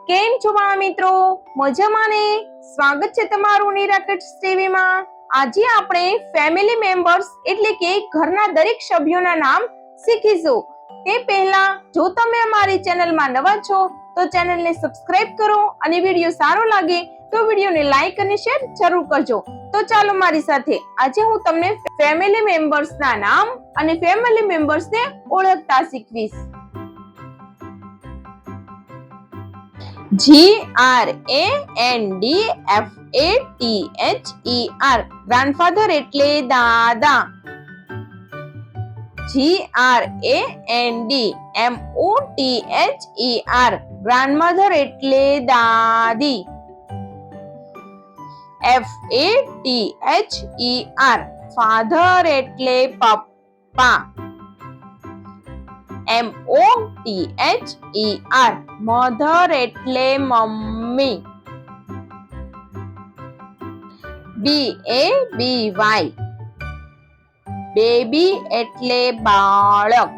કેમ છો મારા મિત્રો? મજામાં ને? સ્વાગત છે તમારું નિરાકટ ટીવી માં। આજે આપણે ફેમિલી મેમ્બર્સ એટલે કે ઘરના દરેક સભ્યોના નામ શીખીશું। તે પહેલા જો તમે અમારી ચેનલમાં નવા છો તો ચેનલને સબસ્ક્રાઇબ કરો અને વિડિયો સારો લાગે તો વિડિયોને લાઈક અને શેર જરૂર કરજો। તો ચાલો મારી સાથે આજે હું તમને ફેમિલી મેમ્બર્સના નામ અને ફેમિલી મેમ્બર્સને ઓળખતા શીખવીશ। GRANDFATHER ગ્રાન્ડફાધર એટલે દાદા। GRANDMOTHER ગ્રાન્ડમધર એટલે દાદી। FATHER ફાધર એટલે પપ્પા। MOTHER મધર એટલે મમ્મી। BABY બેબી એટલે બાળક।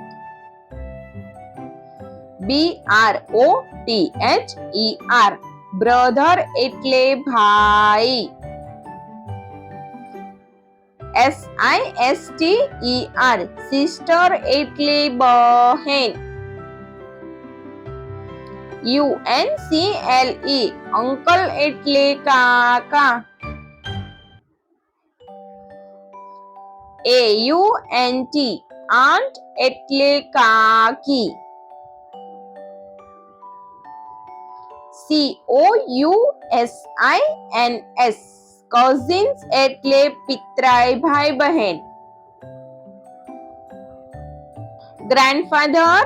BROTHER બ્રધર એટલે ભાઈ। SISTER સિસ્ટર એટલે બહેન। UNCLE અંકલ એટલે કાકા। AUNT આંટ એટલે કાકી। COUSINS કઝિન્સ એટલે પિતરાઈ ભાઈ બહેન। Grandfather,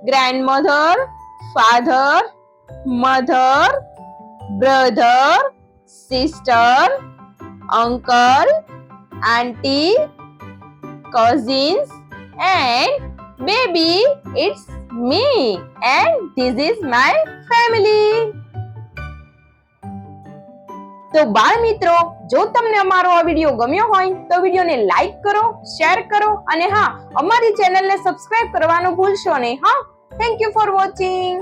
grandmother, father, mother, brother, sister, uncle, aunty, cousins and baby, it's me and this is my family। તો બાળ મિત્રો, જો તમને અમારો આ વિડિયો ગમ્યો હોય તો વિડિયોને લાઈક કરો, શેર કરો અને હા, અમારી ચેનલને સબસ્ક્રાઇબ કરવાનું ભૂલશો નહીં। હા, થેન્ક યુ ફોર વોચિંગ।